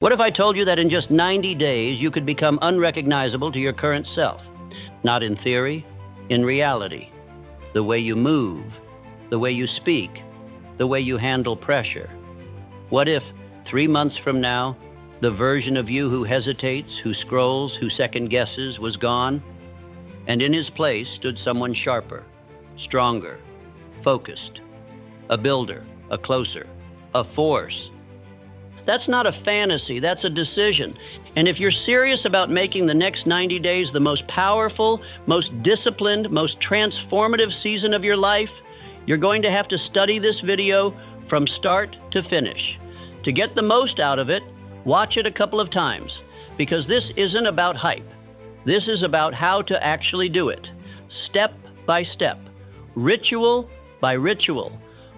What if I told you that in just 90 days you could become unrecognizable to your current self? Not in theory, in reality. The way you move, the way you speak, the way you handle pressure. What if, 3 months from now, the version of you who hesitates, who scrolls, who second guesses was gone, and in his place stood someone sharper, stronger, focused, a builder, a closer, a force? That's not a fantasy, that's a decision. And if you're serious about making the next 90 days the most powerful, most disciplined, most transformative season of your life, you're going to have to study this video from start to finish. To get the most out of it, watch it a couple of times, because this isn't about hype. This is about how to actually do it, step by step, ritual by ritual,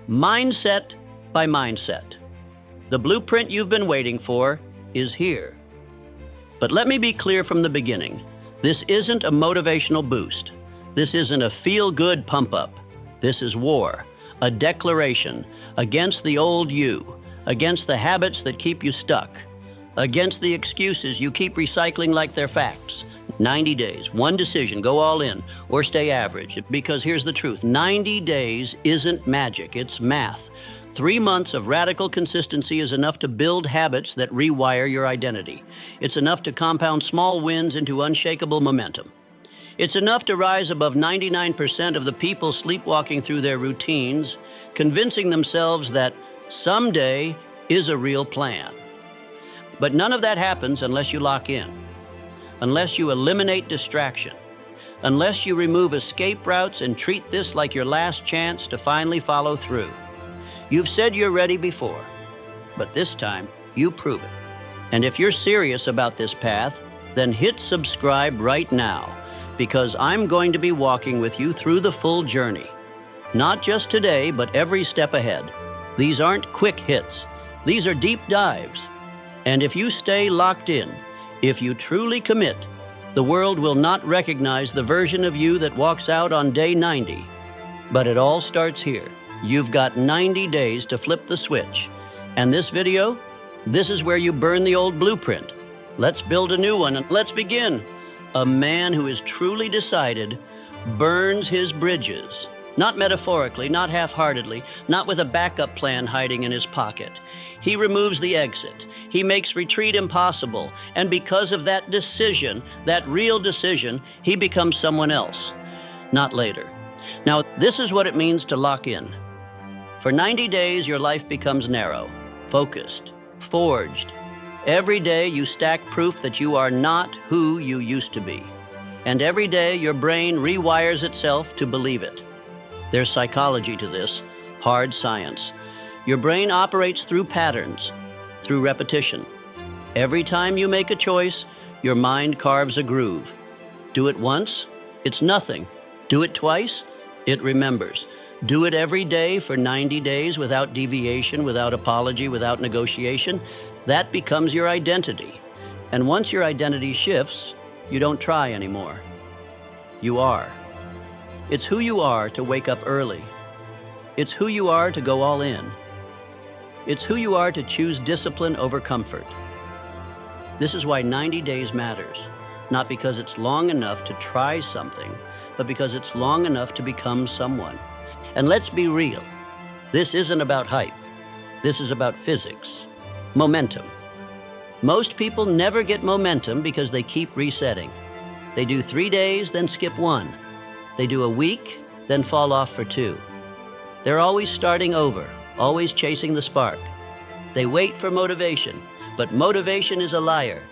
mindset by mindset. The blueprint you've been waiting for is here. But let me be clear from the beginning. This isn't a motivational boost. This isn't a feel-good pump-up. This is war, a declaration against the old you, against the habits that keep you stuck, against the excuses you keep recycling like they're facts. 90 days, one decision, go all in, or stay average. Because here's the truth, 90 days isn't magic, it's math. 3 months of radical consistency is enough to build habits that rewire your identity. It's enough to compound small wins into unshakable momentum. It's enough to rise above 99% of the people sleepwalking through their routines, convincing themselves that someday is a real plan. But none of that happens unless you lock in, unless you eliminate distraction, unless you remove escape routes and treat this like your last chance to finally follow through. You've said you're ready before, but this time you prove it. And if you're serious about this path, then hit subscribe right now, because I'm going to be walking with you through the full journey. Not just today, but every step ahead. These aren't quick hits. These are deep dives. And if you stay locked in, if you truly commit, the world will not recognize the version of you that walks out on day 90. But it all starts here. You've got 90 days to flip the switch. And this video, this is where you burn the old blueprint. Let's build a new one and let's begin. A man who is truly decided burns his bridges. Not metaphorically, not half-heartedly, not with a backup plan hiding in his pocket. He removes the exit. He makes retreat impossible. And because of that decision, that real decision, he becomes someone else. Not later. Now, this is what it means to lock in. For 90 days, your life becomes narrow, focused, forged. Every day you stack proof that you are not who you used to be. And every day your brain rewires itself to believe it. There's psychology to this, hard science. Your brain operates through patterns, through repetition. Every time you make a choice, your mind carves a groove. Do it once, it's nothing. Do it twice, it remembers. Do it every day for 90 days without deviation, without apology, without negotiation. That becomes your identity. And once your identity shifts, you don't try anymore. You are. It's who you are to wake up early. It's who you are to go all in. It's who you are to choose discipline over comfort. This is why 90 days matters. Not because it's long enough to try something, but because it's long enough to become someone. And let's be real. This isn't about hype. This is about physics. Momentum. Most people never get momentum because they keep resetting. They do 3 days, then skip 1. They do a week, then fall off for 2. They're always starting over, always chasing the spark. They wait for motivation, but motivation is a liar.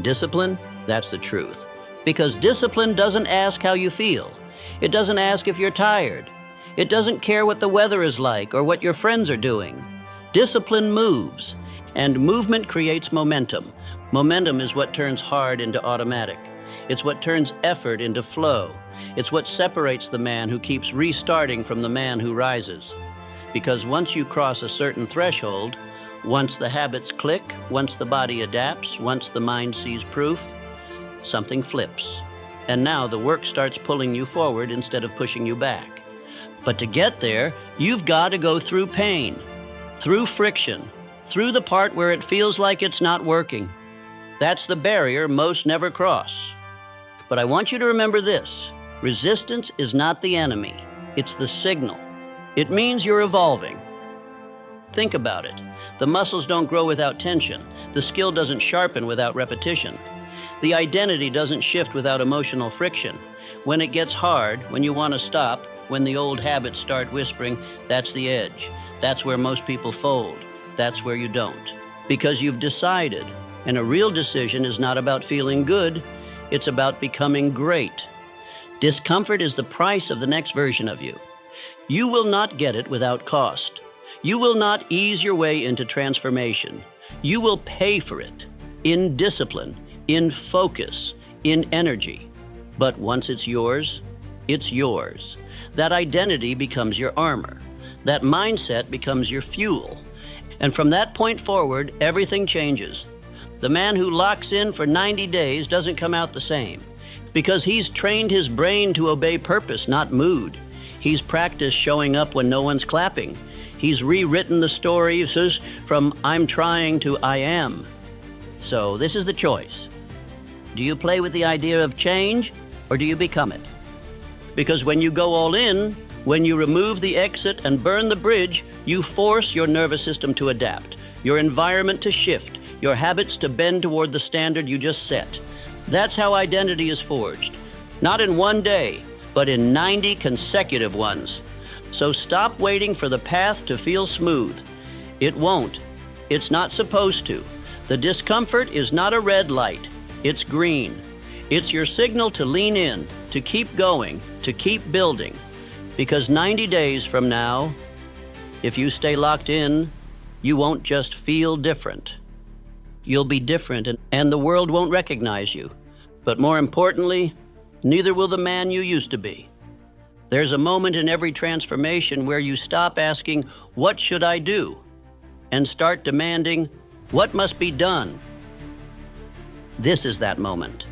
Discipline, that's the truth. Because discipline doesn't ask how you feel. It doesn't ask if you're tired. It doesn't care what the weather is like or what your friends are doing. Discipline moves, and movement creates momentum. Momentum is what turns hard into automatic. It's what turns effort into flow. It's what separates the man who keeps restarting from the man who rises. Because once you cross a certain threshold, once the habits click, once the body adapts, once the mind sees proof, something flips. And now the work starts pulling you forward instead of pushing you back. But to get there, you've got to go through pain, through friction, through the part where it feels like it's not working. That's the barrier most never cross. But I want you to remember this. Resistance is not the enemy. It's the signal. It means you're evolving. Think about it. The muscles don't grow without tension. The skill doesn't sharpen without repetition. The identity doesn't shift without emotional friction. When it gets hard, when you want to stop, when the old habits start whispering, that's the edge. That's where most people fold. That's where you don't. Because you've decided. And a real decision is not about feeling good. It's about becoming great. Discomfort is the price of the next version of you. You will not get it without cost. You will not ease your way into transformation. You will pay for it in discipline, in focus, in energy. But once it's yours, it's yours. That identity becomes your armor. That mindset becomes your fuel. And from that point forward, everything changes. The man who locks in for 90 days doesn't come out the same, because he's trained his brain to obey purpose, not mood. He's practiced showing up when no one's clapping. He's rewritten the stories from I'm trying to I am. So this is the choice. Do you play with the idea of change, or do you become it? Because when you go all in, when you remove the exit and burn the bridge, you force your nervous system to adapt, your environment to shift, your habits to bend toward the standard you just set. That's how identity is forged. Not in one day, but in 90 consecutive ones. So stop waiting for the path to feel smooth. It won't. It's not supposed to. The discomfort is not a red light. It's green. It's your signal to lean in, to keep going, to keep building. Because 90 days from now, if you stay locked in, you won't just feel different. You'll be different, and the world won't recognize you. But more importantly, neither will the man you used to be. There's a moment in every transformation where you stop asking, what should I do? And start demanding, what must be done? This is that moment.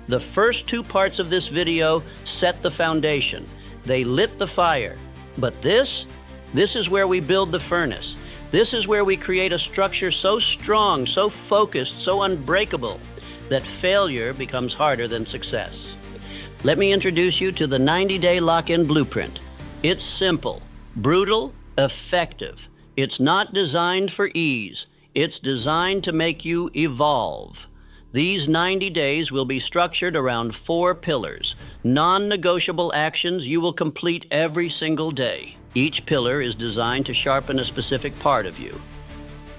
The first two parts of this video set the foundation. They lit the fire. But this is where we build the furnace. This is where we create a structure so strong, so focused, so unbreakable, that failure becomes harder than success. Let me introduce you to the 90-day lock-in blueprint. It's simple, brutal, effective. It's not designed for ease. It's designed to make you evolve. These 90 days will be structured around 4 pillars, non-negotiable actions you will complete every single day. Each pillar is designed to sharpen a specific part of you.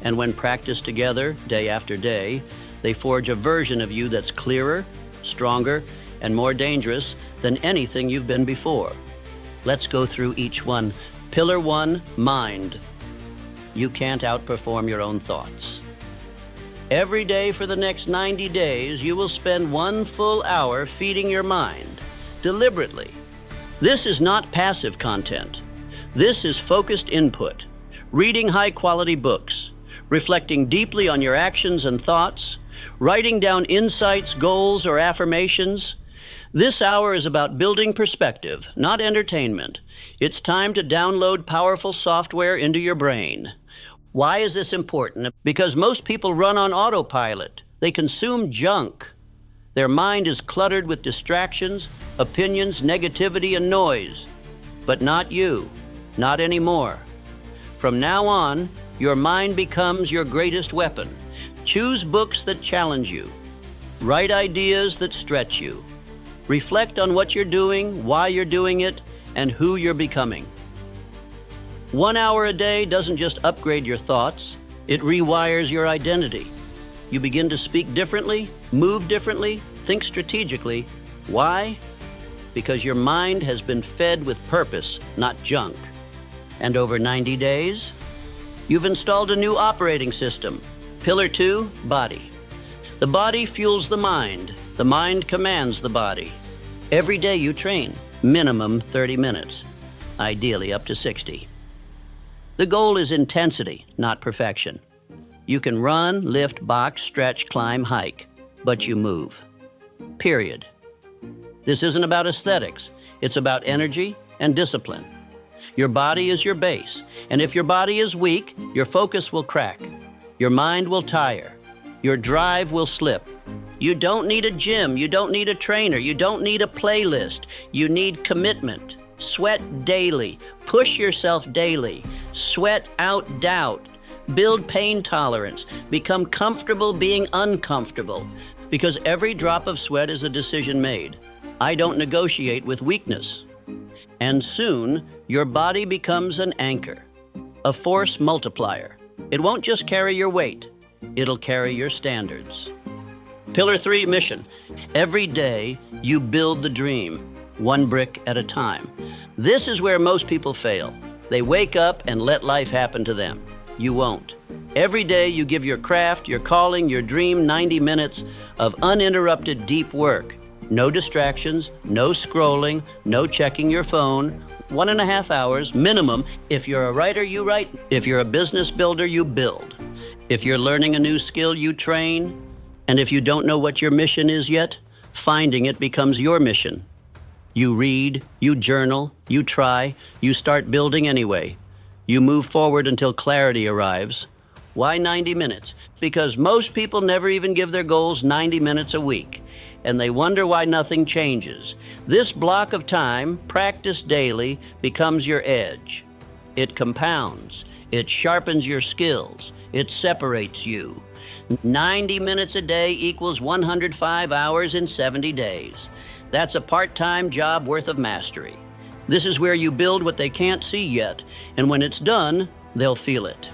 And when practiced together, day after day, they forge a version of you that's clearer, stronger, and more dangerous than anything you've been before. Let's go through each one. Pillar 1, mind. You can't outperform your own thoughts. Every day for the next 90 days, you will spend 1 full hour feeding your mind, deliberately. This is not passive content. This is focused input, reading high-quality books, reflecting deeply on your actions and thoughts, writing down insights, goals, or affirmations. This hour is about building perspective, not entertainment. It's time to download powerful software into your brain. Why is this important? Because most people run on autopilot. They consume junk. Their mind is cluttered with distractions, opinions, negativity, and noise. But not you. Not anymore. From now on, your mind becomes your greatest weapon. Choose books that challenge you. Write ideas that stretch you. Reflect on what you're doing, why you're doing it, and who you're becoming. 1 hour a day doesn't just upgrade your thoughts, it rewires your identity. You begin to speak differently, move differently, think strategically. Why? Because your mind has been fed with purpose, not junk. And over 90 days, you've installed a new operating system. Pillar 2, body. The body fuels the mind commands the body. Every day you train, minimum 30 minutes, ideally up to 60. The goal is intensity, not perfection. You can run, lift, box, stretch, climb, hike, but you move. Period. This isn't about aesthetics. It's about energy and discipline. Your body is your base, and if your body is weak, your focus will crack. Your mind will tire. Your drive will slip. You don't need a gym. You don't need a trainer. You don't need a playlist. You need commitment. Sweat daily. Push yourself daily. Sweat out doubt. Build pain tolerance. Become comfortable being uncomfortable. Because every drop of sweat is a decision made. I don't negotiate with weakness. And soon, your body becomes an anchor, a force multiplier. It won't just carry your weight. It'll carry your standards. Pillar 3, mission. Every day, you build the dream, one brick at a time. This is where most people fail. They wake up and let life happen to them. You won't. Every day, you give your craft, your calling, your dream 90 minutes of uninterrupted deep work. No distractions, no scrolling, no checking your phone. 1.5 hours minimum. If you're a writer, you write. If you're a business builder, you build. If you're learning a new skill, you train. And if you don't know what your mission is yet, finding it becomes your mission. You read, you journal, you try, you start building anyway. You move forward until clarity arrives. Why 90 minutes? Because most people never even give their goals 90 minutes a week, and they wonder why nothing changes. This block of time, practiced daily, becomes your edge. It compounds. It sharpens your skills. It separates you. 90 minutes a day equals 105 hours in 70 days. That's a part-time job worth of mastery. This is where you build what they can't see yet, and when it's done, they'll feel it.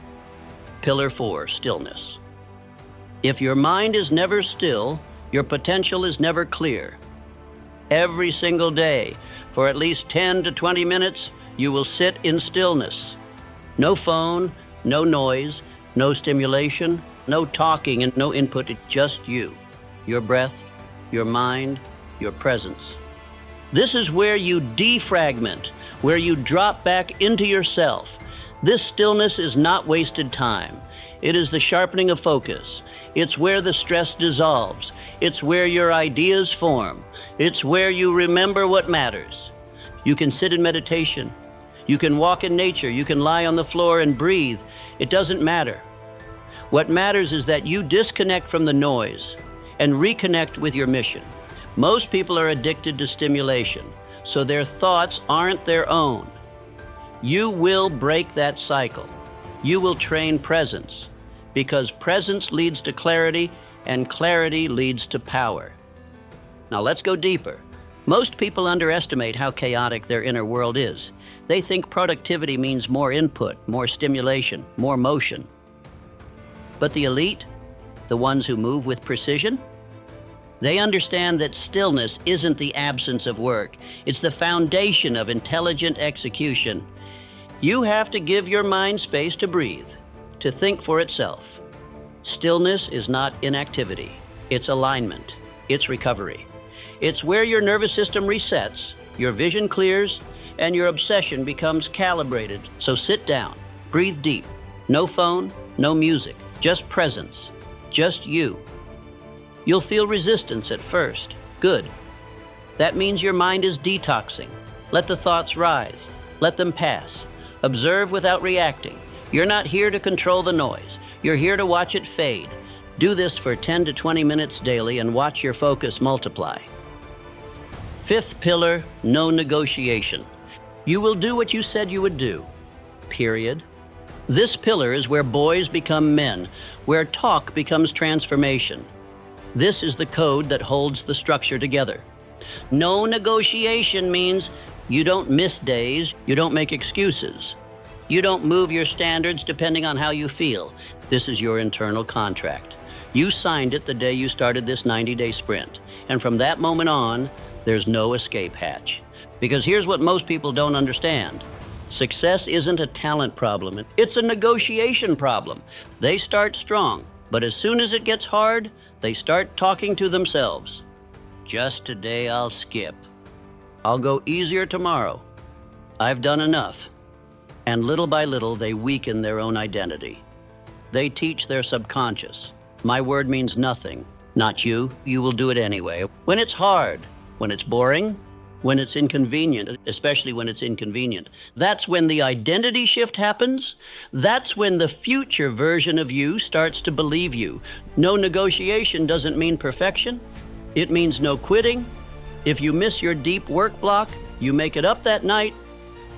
Pillar 4, stillness. If your mind is never still, your potential is never clear. Every single day, for at least 10 to 20 minutes, you will sit in stillness. No phone, no noise, no stimulation, no talking and no input, it's just you, your breath, your mind, your presence. This is where you defragment, where you drop back into yourself. This stillness is not wasted time. It is the sharpening of focus. It's where the stress dissolves. It's where your ideas form. It's where you remember what matters. You can sit in meditation. You can walk in nature. You can lie on the floor and breathe. It doesn't matter. What matters is that you disconnect from the noise and reconnect with your mission. Most people are addicted to stimulation, so their thoughts aren't their own. You will break that cycle. You will train presence, because presence leads to clarity, and clarity leads to power. Now let's go deeper. Most people underestimate how chaotic their inner world is. They think productivity means more input, more stimulation, more motion. But the elite, the ones who move with precision, they understand that stillness isn't the absence of work. It's the foundation of intelligent execution. You have to give your mind space to breathe, to think for itself. Stillness is not inactivity. It's alignment. It's recovery. It's where your nervous system resets, your vision clears, and your obsession becomes calibrated. So sit down, breathe deep. No phone, no music, just presence, just you. You'll feel resistance at first. Good. That means your mind is detoxing. Let the thoughts rise. Let them pass. Observe without reacting. You're not here to control the noise. You're here to watch it fade. Do this for 10 to 20 minutes daily and watch your focus multiply. 5th pillar, no negotiation. You will do what you said you would do. Period. This pillar is where boys become men, where talk becomes transformation. This is the code that holds the structure together. No negotiation means you don't miss days, you don't make excuses. You don't move your standards depending on how you feel. This is your internal contract. You signed it the day you started this 90-day sprint. And from that moment on, there's no escape hatch. Because here's what most people don't understand. Success isn't a talent problem. It's a negotiation problem. They start strong, but as soon as it gets hard, they start talking to themselves. Just today I'll skip. I'll go easier tomorrow. I've done enough. And little by little, they weaken their own identity. They teach their subconscious. My word means nothing. Not you. You will do it anyway. When it's hard, when it's boring, when it's inconvenient, especially when it's inconvenient. That's when the identity shift happens. That's when the future version of you starts to believe you. No negotiation doesn't mean perfection. It means no quitting. If you miss your deep work block, you make it up that night.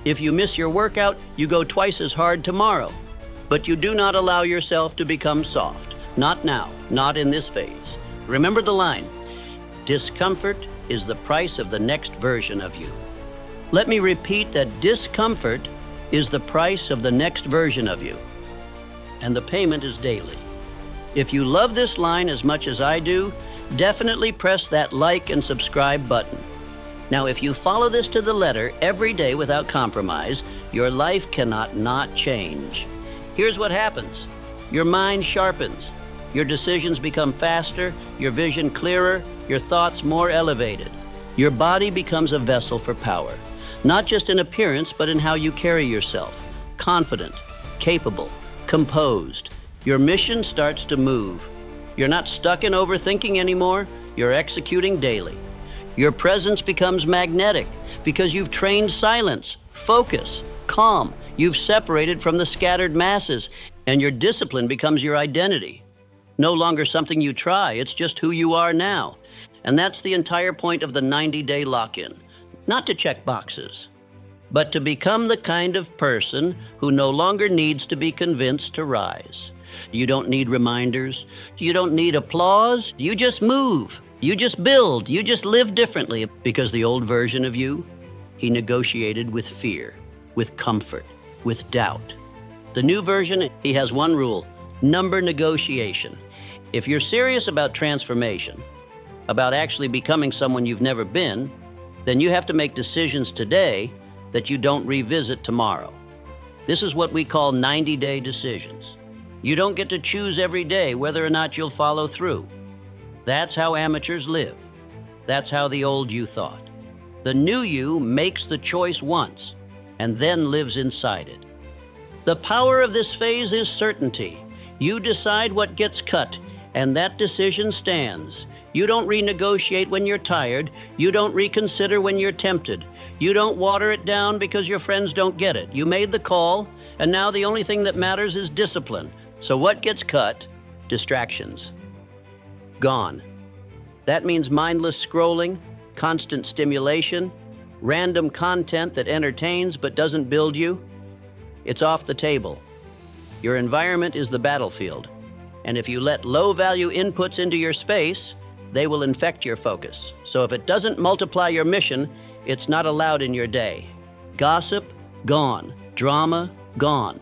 If you miss your workout, you go twice as hard tomorrow. But you do not allow yourself to become soft. Not now, not in this phase. Remember the line, discomfort is the price of the next version of you. Let me repeat that discomfort is the price of the next version of you. And the payment is daily. If you love this line as much as I do, definitely press that like and subscribe button. Now, if you follow this to the letter every day without compromise, your life cannot not change. Here's what happens. Your mind sharpens. Your decisions become faster, your vision clearer, your thoughts more elevated. Your body becomes a vessel for power, not just in appearance, but in how you carry yourself. Confident, capable, composed. Your mission starts to move. You're not stuck in overthinking anymore. You're executing daily. Your presence becomes magnetic because you've trained silence, focus, calm. You've separated from the scattered masses, and your discipline becomes your identity. No longer something you try, it's just who you are now. And that's the entire point of the 90-day lock-in. Not to check boxes, but to become the kind of person who no longer needs to be convinced to rise. You don't need reminders. You don't need applause. You just move. You just build. You just live differently. Because the old version of you, he negotiated with fear, with comfort, with doubt. The new version, he has one rule, number negotiation. If you're serious about transformation, about actually becoming someone you've never been, then you have to make decisions today that you don't revisit tomorrow. This is what we call 90-day decisions. You don't get to choose every day whether or not you'll follow through. That's how amateurs live. That's how the old you thought. The new you makes the choice once and then lives inside it. The power of this phase is certainty. You decide what gets cut, and that decision stands. You don't renegotiate when you're tired. You don't reconsider when you're tempted. You don't water it down because your friends don't get it. You made the call, and now the only thing that matters is discipline. So what gets cut? Distractions. Gone. That means mindless scrolling, constant stimulation, random content that entertains but doesn't build you. It's off the table. Your environment is the battlefield. And if you let low-value inputs into your space, they will infect your focus. So if it doesn't multiply your mission, it's not allowed in your day. Gossip, gone. Drama, gone.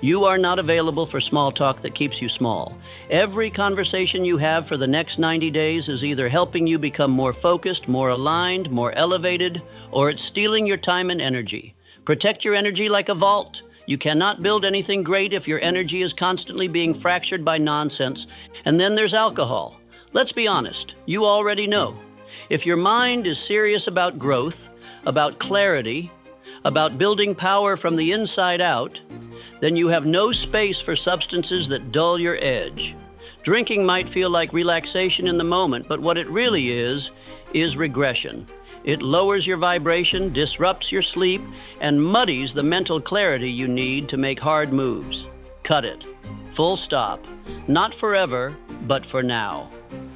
You are not available for small talk that keeps you small. Every conversation you have for the next 90 days is either helping you become more focused, more aligned, more elevated, or it's stealing your time and energy. Protect your energy like a vault. You cannot build anything great if your energy is constantly being fractured by nonsense. And then there's alcohol. Let's be honest, you already know. If your mind is serious about growth, about clarity, about building power from the inside out, then you have no space for substances that dull your edge. Drinking might feel like relaxation in the moment, but what it really is regression. It lowers your vibration, disrupts your sleep, and muddies the mental clarity you need to make hard moves. Cut it. Full stop. Not forever, but for now.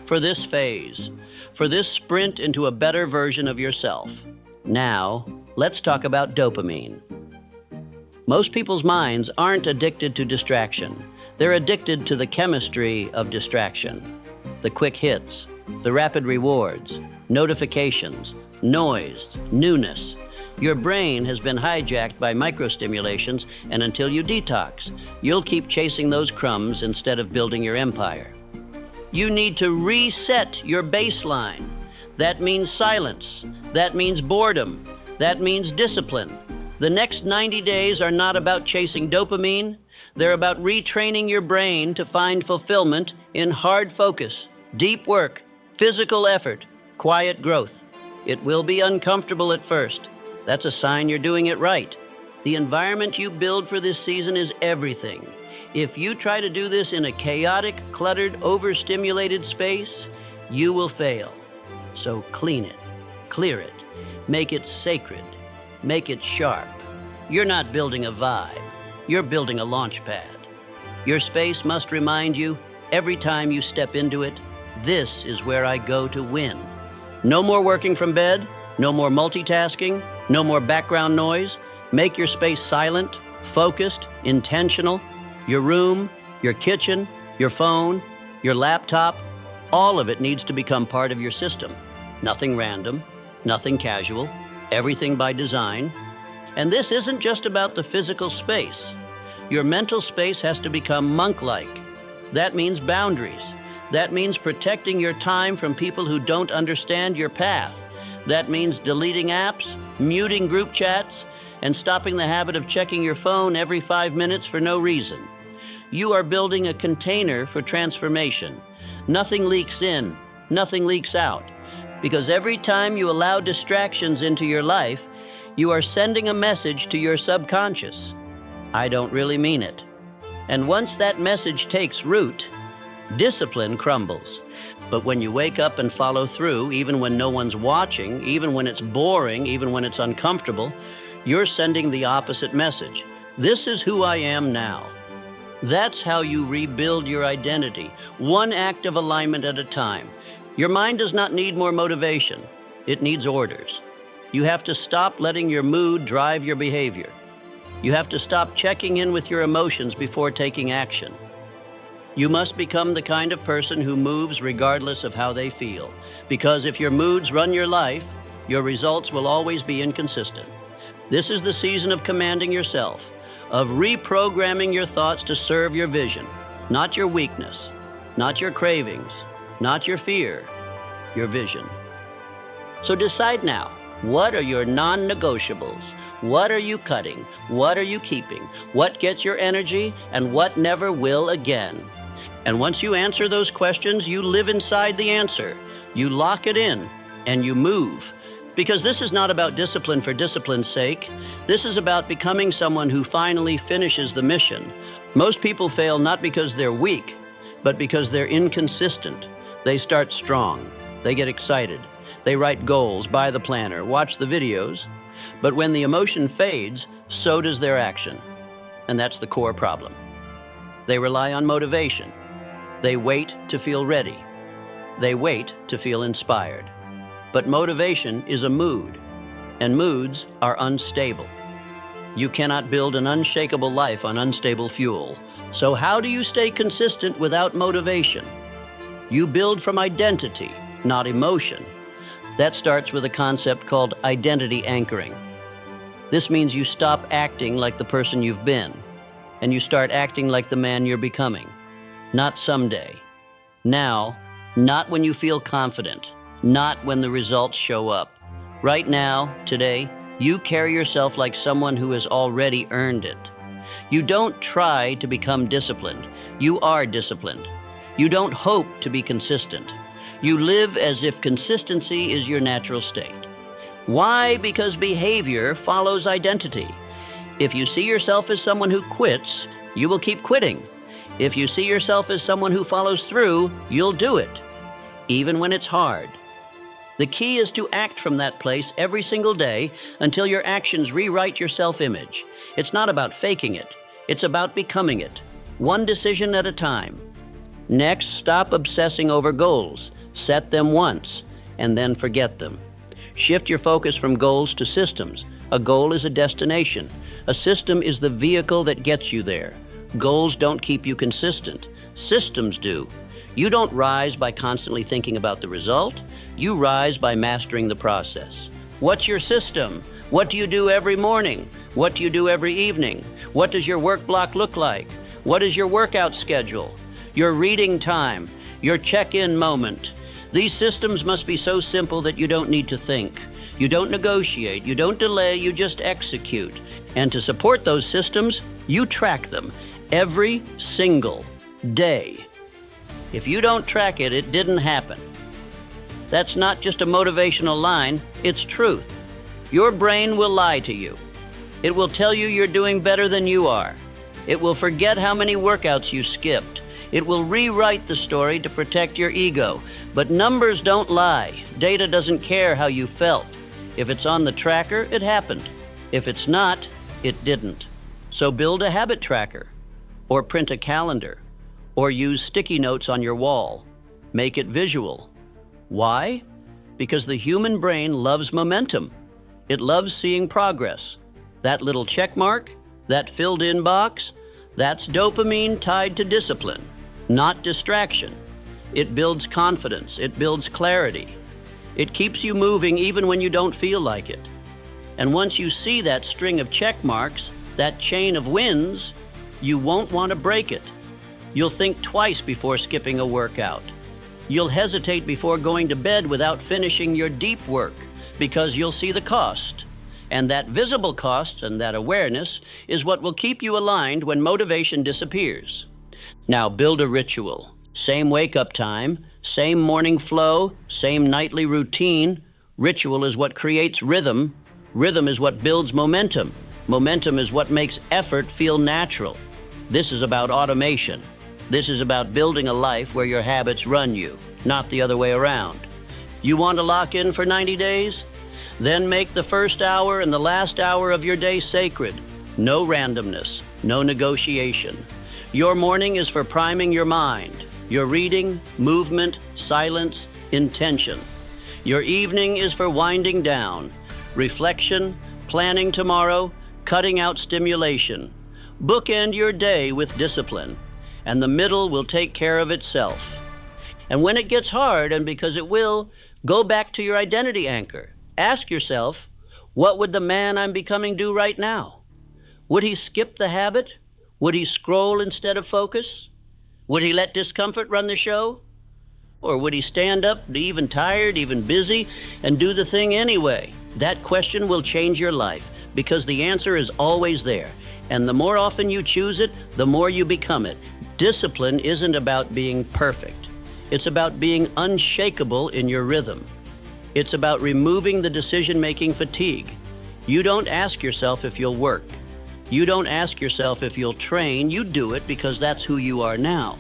For this phase. For this sprint into a better version of yourself. Now, let's talk about dopamine. Most people's minds aren't addicted to distraction. They're addicted to the chemistry of distraction. The quick hits, the rapid rewards, notifications, noise, newness. Your brain has been hijacked by microstimulations, and until you detox, you'll keep chasing those crumbs instead of building your empire. You need to reset your baseline. That means silence. That means boredom. That means discipline. The next 90 days are not about chasing dopamine. They're about retraining your brain to find fulfillment in hard focus, deep work, physical effort, quiet growth. It will be uncomfortable at first. That's a sign you're doing it right. The environment you build for this season is everything. If you try to do this in a chaotic, cluttered, overstimulated space, you will fail. So clean it. Clear it. Make it sacred. Make it sharp. You're not building a vibe. You're building a launch pad. Your space must remind you, every time you step into it, this is where I go to win. No more working from bed. No more multitasking. No more background noise. Make your space silent, focused, intentional. Your room, your kitchen, your phone, your laptop, all of it needs to become part of your system. Nothing random, nothing casual, everything by design. And this isn't just about the physical space. Your mental space has to become monk-like. That means boundaries. That means protecting your time from people who don't understand your path. That means deleting apps, muting group chats, and stopping the habit of checking your phone every 5 minutes for no reason. You are building a container for transformation. Nothing leaks in, nothing leaks out. Because every time you allow distractions into your life, you are sending a message to your subconscious. I don't really mean it. And once that message takes root, discipline crumbles. But when you wake up and follow through, even when no one's watching, even when it's boring, even when it's uncomfortable, you're sending the opposite message. This is who I am now. That's how you rebuild your identity, one act of alignment at a time. Your mind does not need more motivation. It needs orders. You have to stop letting your mood drive your behavior. You have to stop checking in with your emotions before taking action. You must become the kind of person who moves regardless of how they feel. Because if your moods run your life, your results will always be inconsistent. This is the season of commanding yourself, of reprogramming your thoughts to serve your vision, not your weakness, not your cravings, not your fear, your vision. So decide now, what are your non-negotiables? What are you cutting? What are you keeping? What gets your energy and what never will again? And once you answer those questions, you live inside the answer. You lock it in and you move. Because this is not about discipline for discipline's sake. This is about becoming someone who finally finishes the mission. Most people fail not because they're weak, but because they're inconsistent. They start strong. They get excited. They write goals, buy the planner, watch the videos. But when the emotion fades, so does their action. And that's the core problem. They rely on motivation. They wait to feel ready. They wait to feel inspired. But motivation is a mood, and moods are unstable. You cannot build an unshakable life on unstable fuel. So how do you stay consistent without motivation? You build from identity, not emotion. That starts with a concept called identity anchoring. This means you stop acting like the person you've been, and you start acting like the man you're becoming. Not someday. Now, not when you feel confident, not when the results show up. Right now, today, you carry yourself like someone who has already earned it. You don't try to become disciplined. You are disciplined. You don't hope to be consistent. You live as if consistency is your natural state. Why? Because behavior follows identity. If you see yourself as someone who quits, you will keep quitting. If you see yourself as someone who follows through, you'll do it, even when it's hard. The key is to act from that place every single day until your actions rewrite your self-image. It's not about faking it. It's about becoming it, one decision at a time. Next, stop obsessing over goals. Set them once, and then forget them. Shift your focus from goals to systems. A goal is a destination. A system is the vehicle that gets you there. Goals don't keep you consistent. Systems do. You don't rise by constantly thinking about the result. You rise by mastering the process. What's your system? What do you do every morning? What do you do every evening? What does your work block look like? What is your workout schedule? Your reading time? Your check-in moment? These systems must be so simple that you don't need to think. You don't negotiate. You don't delay. You just execute. And to support those systems, you track them every single day. If you don't track it, it didn't happen. That's not just a motivational line, it's truth. Your brain will lie to you. It will tell you you're doing better than you are. It will forget how many workouts you skipped. It will rewrite the story to protect your ego. But numbers don't lie. Data doesn't care how you felt. If it's on the tracker, it happened. If it's not, it didn't. So build a habit tracker, or print a calendar, or use sticky notes on your wall. Make it visual. Why? Because the human brain loves momentum. It loves seeing progress. That little check mark, that filled-in box, that's dopamine tied to discipline, not distraction. It builds confidence. It builds clarity. It keeps you moving even when you don't feel like it. And once you see that string of check marks, that chain of wins, you won't want to break it. You'll think twice before skipping a workout. You'll hesitate before going to bed without finishing your deep work because you'll see the cost. And that visible cost and that awareness is what will keep you aligned when motivation disappears. Now build a ritual. Same wake-up time, same morning flow, same nightly routine. Ritual is what creates rhythm. Rhythm is what builds momentum. Momentum is what makes effort feel natural. This is about automation. This is about building a life where your habits run you, not the other way around. You want to lock in for 90 days? Then make the first hour and the last hour of your day sacred. No randomness, no negotiation. Your morning is for priming your mind. Your reading, movement, silence, intention. Your evening is for winding down. Reflection, planning tomorrow, cutting out stimulation. Bookend your day with discipline, and the middle will take care of itself. And when it gets hard, and because it will, go back to your identity anchor. Ask yourself, what would the man I'm becoming do right now? Would he skip the habit? Would he scroll instead of focus? Would he let discomfort run the show? Or would he stand up, even tired, even busy, and do the thing anyway? That question will change your life, because the answer is always there. And the more often you choose it, the more you become it. Discipline isn't about being perfect. It's about being unshakable in your rhythm. It's about removing the decision-making fatigue. You don't ask yourself if you'll work. You don't ask yourself if you'll train. You do it because that's who you are now.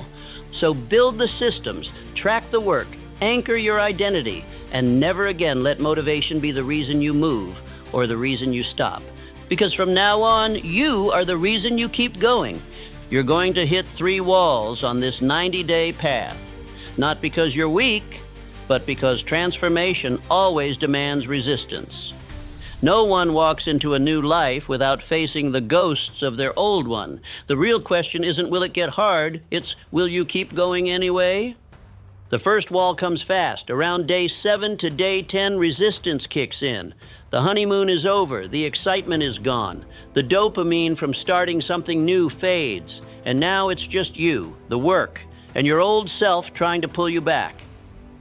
So build the systems, track the work, anchor your identity, and never again let motivation be the reason you move or the reason you stop. Because from now on, you are the reason you keep going. You're going to hit 3 walls on this 90-day path. Not because you're weak, but because transformation always demands resistance. No one walks into a new life without facing the ghosts of their old one. The real question isn't will it get hard, it's will you keep going anyway? The first wall comes fast. Around day 7 to day 10, resistance kicks in. The honeymoon is over, the excitement is gone. The dopamine from starting something new fades. And now it's just you, the work, and your old self trying to pull you back.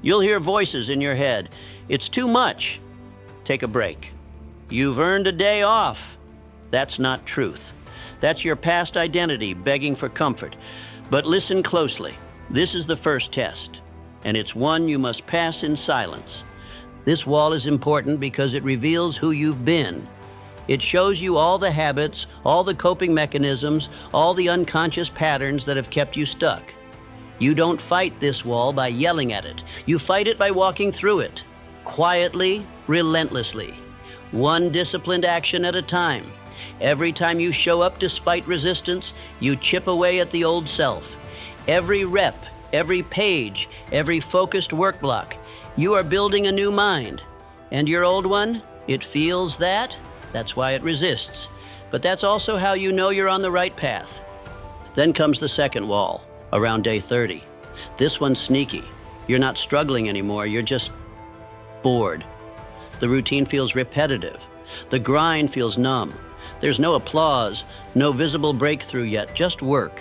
You'll hear voices in your head. It's too much. Take a break. You've earned a day off. That's not truth. That's your past identity begging for comfort. But listen closely. This is the first test, and it's one you must pass in silence. This wall is important because it reveals who you've been. It shows you all the habits, all the coping mechanisms, all the unconscious patterns that have kept you stuck. You don't fight this wall by yelling at it. You fight it by walking through it, quietly, relentlessly, one disciplined action at a time. Every time you show up despite resistance, you chip away at the old self. Every rep, every page, every focused work block, you are building a new mind. And your old one, it feels that. That's why it resists. But that's also how you know you're on the right path. Then comes the second wall. Around day 30. This one's sneaky. You're not struggling anymore, you're just bored. The routine feels repetitive. The grind feels numb. There's no applause, no visible breakthrough yet, just work.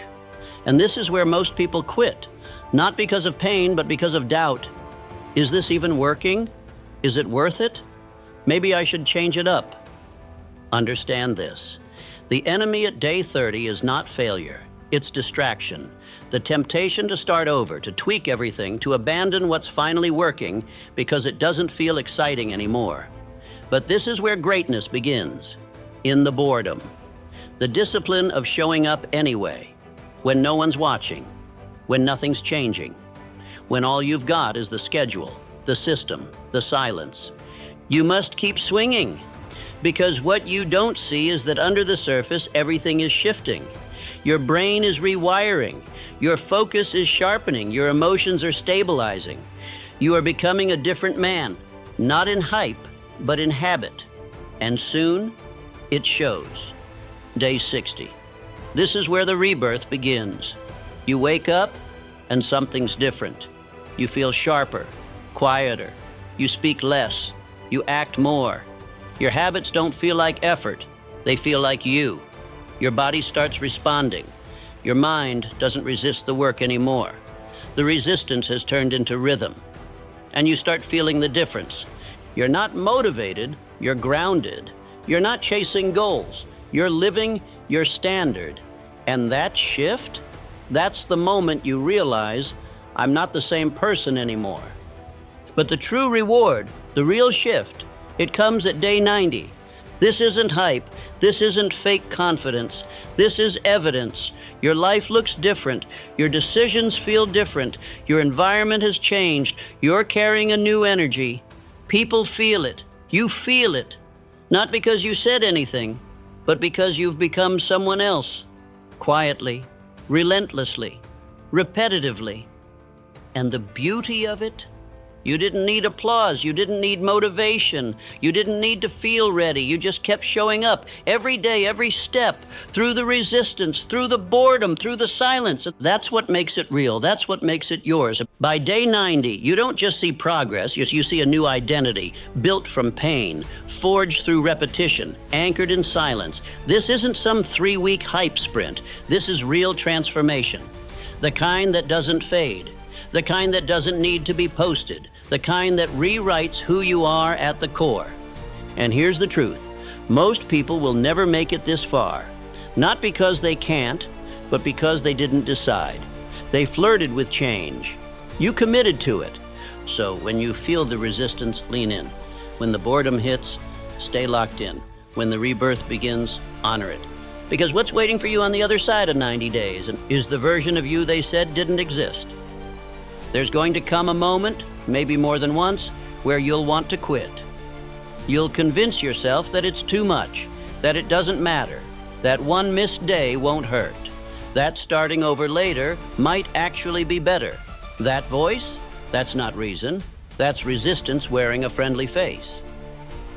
And this is where most people quit. Not because of pain, but because of doubt. Is this even working? Is it worth it? Maybe I should change it up. Understand this. The enemy at day 30 is not failure. It's distraction. The temptation to start over, to tweak everything, to abandon what's finally working because it doesn't feel exciting anymore. But this is where greatness begins, in the boredom. The discipline of showing up anyway, when no one's watching, when nothing's changing, when all you've got is the schedule, the system, the silence. You must keep swinging, because what you don't see is that under the surface, everything is shifting. Your brain is rewiring. Your focus is sharpening. Your emotions are stabilizing. You are becoming a different man, not in hype, but in habit. And soon, it shows. Day 60. This is where the rebirth begins. You wake up, and something's different. You feel sharper, quieter. You speak less. You act more. Your habits don't feel like effort. They feel like you. Your body starts responding. Your mind doesn't resist the work anymore. The resistance has turned into rhythm. And you start feeling the difference. You're not motivated, you're grounded. You're not chasing goals. You're living your standard. And that shift, that's the moment you realize, I'm not the same person anymore. But the true reward, the real shift, it comes at day 90. This isn't hype. This isn't fake confidence. This is evidence. Your life looks different. Your decisions feel different. Your environment has changed. You're carrying a new energy. People feel it. You feel it. Not because you said anything, but because you've become someone else. Quietly, relentlessly, repetitively. And the beauty of it? You didn't need applause. You didn't need motivation. You didn't need to feel ready. You just kept showing up every day, every step, through the resistance, through the boredom, through the silence. That's what makes it real. That's what makes it yours. By day 90, you don't just see progress. You see a new identity built from pain, forged through repetition, anchored in silence. This isn't some 3-week hype sprint. This is real transformation. The kind that doesn't fade. The kind that doesn't need to be posted. The kind that rewrites who you are at the core. And here's the truth. Most people will never make it this far. Not because they can't, but because they didn't decide. They flirted with change. You committed to it. So when you feel the resistance, lean in. When the boredom hits, stay locked in. When the rebirth begins, honor it. Because what's waiting for you on the other side of 90 days is the version of you they said didn't exist. There's going to come a moment, maybe more than once, where you'll want to quit. You'll convince yourself that it's too much, that it doesn't matter, that one missed day won't hurt, that starting over later might actually be better. That voice? That's not reason. That's resistance wearing a friendly face.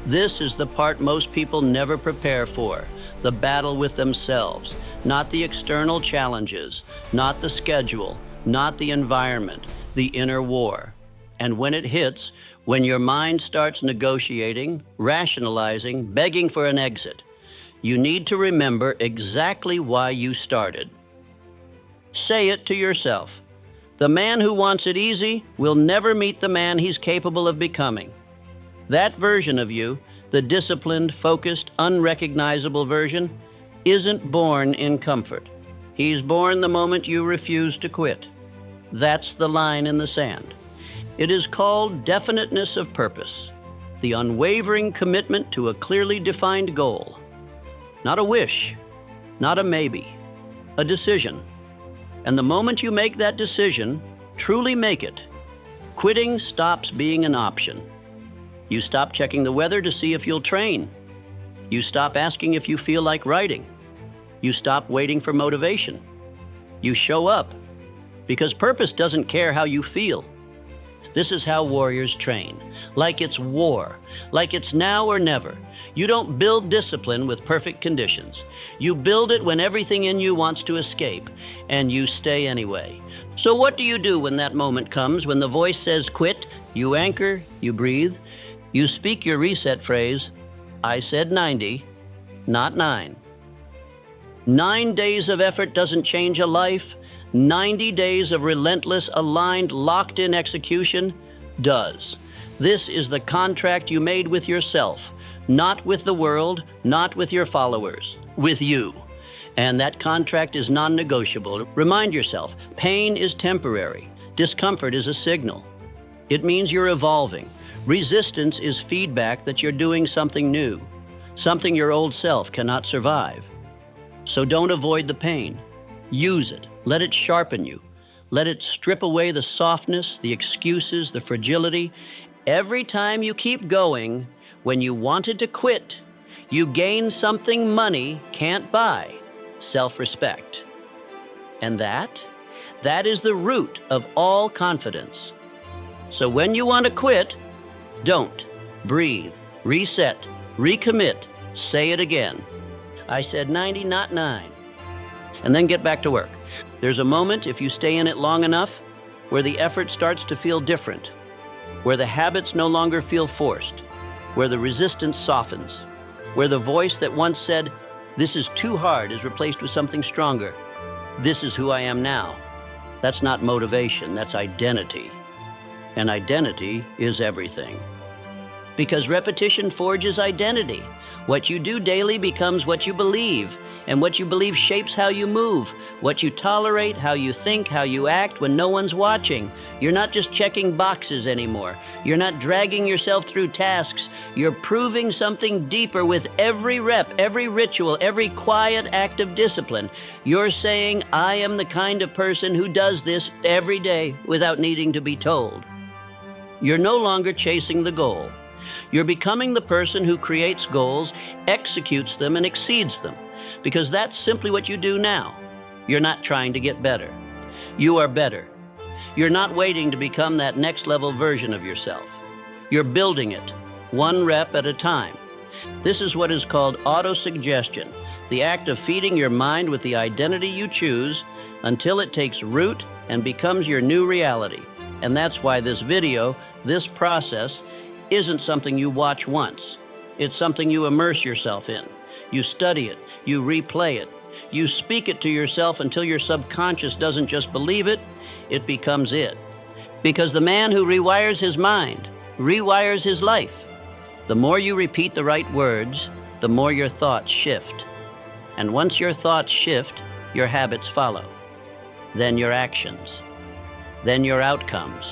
This is the part most people never prepare for, the battle with themselves, not the external challenges, not the schedule, not the environment, the inner war. And when it hits, when your mind starts negotiating, rationalizing, begging for an exit, you need to remember exactly why you started. Say it to yourself. The man who wants it easy will never meet the man he's capable of becoming. That version of you, the disciplined, focused, unrecognizable version, isn't born in comfort. He's born the moment you refuse to quit. That's the line in the sand. It is called definiteness of purpose, the unwavering commitment to a clearly defined goal. Not a wish, not a maybe, a decision. And the moment you make that decision, truly make it, quitting stops being an option. You stop checking the weather to see if you'll train. You stop asking if you feel like writing. You stop waiting for motivation. You show up. Because purpose doesn't care how you feel. This is how warriors train. Like it's war. Like it's now or never. You don't build discipline with perfect conditions. You build it when everything in you wants to escape, and you stay anyway. So what do you do when that moment comes, when the voice says quit? You anchor, you breathe, you speak your reset phrase, I said 90, not 9. 9 days of effort doesn't change a life. 90 days of relentless, aligned, locked-in execution does. This is the contract you made with yourself, not with the world, not with your followers, with you. And that contract is non-negotiable. Remind yourself, pain is temporary. Discomfort is a signal. It means you're evolving. Resistance is feedback that you're doing something new, something your old self cannot survive. So don't avoid the pain. Use it. Let it sharpen you. Let it strip away the softness, the excuses, the fragility. Every time you keep going, when you wanted to quit, you gain something money can't buy: self-respect. And that is the root of all confidence. So when you want to quit, don't. Breathe, reset, recommit, say it again. I said 90, not 9. And then get back to work. There's a moment, if you stay in it long enough, where the effort starts to feel different, where the habits no longer feel forced, where the resistance softens, where the voice that once said, "This is too hard," is replaced with something stronger. "This is who I am now." That's not motivation, that's identity. And identity is everything. Because repetition forges identity. What you do daily becomes what you believe, and what you believe shapes how you move, what you tolerate, how you think, how you act when no one's watching. You're not just checking boxes anymore. You're not dragging yourself through tasks. You're proving something deeper with every rep, every ritual, every quiet act of discipline. You're saying, "I am the kind of person who does this every day without needing to be told." You're no longer chasing the goal. You're becoming the person who creates goals, executes them, and exceeds them. Because that's simply what you do now. You're not trying to get better. You are better. You're not waiting to become that next level version of yourself. You're building it, one rep at a time. This is what is called autosuggestion, the act of feeding your mind with the identity you choose until it takes root and becomes your new reality. And that's why this video, this process, isn't something you watch once. It's something you immerse yourself in. You study it, you replay it, you speak it to yourself until your subconscious doesn't just believe it, it becomes it. Because the man who rewires his mind rewires his life. The more you repeat the right words, the more your thoughts shift. And once your thoughts shift, your habits follow. Then your actions. Then your outcomes.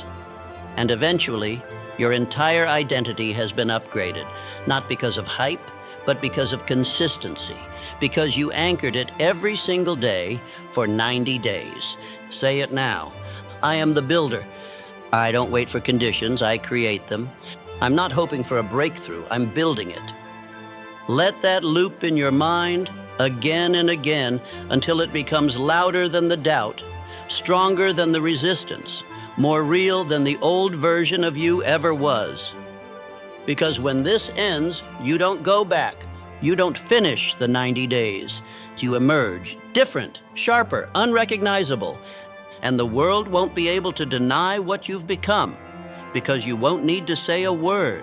And eventually, your entire identity has been upgraded, not because of hype, but because of consistency, because you anchored it every single day for 90 days. Say it now. I am the builder. I don't wait for conditions, I create them. I'm not hoping for a breakthrough, I'm building it. Let that loop in your mind again and again until it becomes louder than the doubt, stronger than the resistance, more real than the old version of you ever was. Because when this ends, you don't go back. You don't finish the 90 days. You emerge different, sharper, unrecognizable. And the world won't be able to deny what you've become because you won't need to say a word.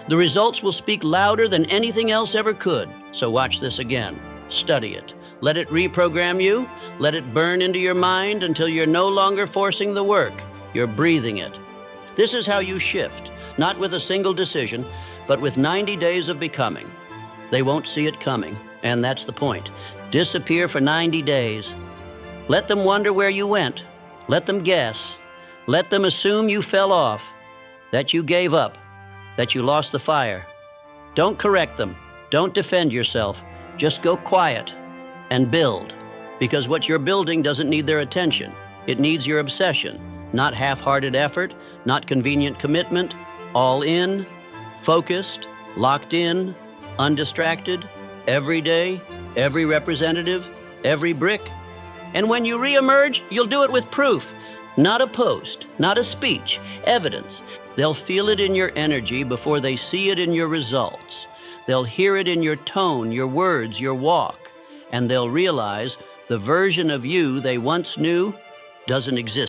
The results will speak louder than anything else ever could. So watch this again. Study it. Let it reprogram you. Let it burn into your mind until you're no longer forcing the work. You're breathing it. This is how you shift, not with a single decision, but with 90 days of becoming. They won't see it coming, and that's the point. Disappear for 90 days. Let them wonder where you went. Let them guess. Let them assume you fell off, that you gave up, that you lost the fire. Don't correct them. Don't defend yourself. Just go quiet and build, because what you're building doesn't need their attention. It needs your obsession. Not half-hearted effort, not convenient commitment, all in, focused, locked in, undistracted, every day, every representative, every brick. And when you reemerge, you'll do it with proof, not a post, not a speech, evidence. They'll feel it in your energy before they see it in your results. They'll hear it in your tone, your words, your walk, and they'll realize the version of you they once knew doesn't exist.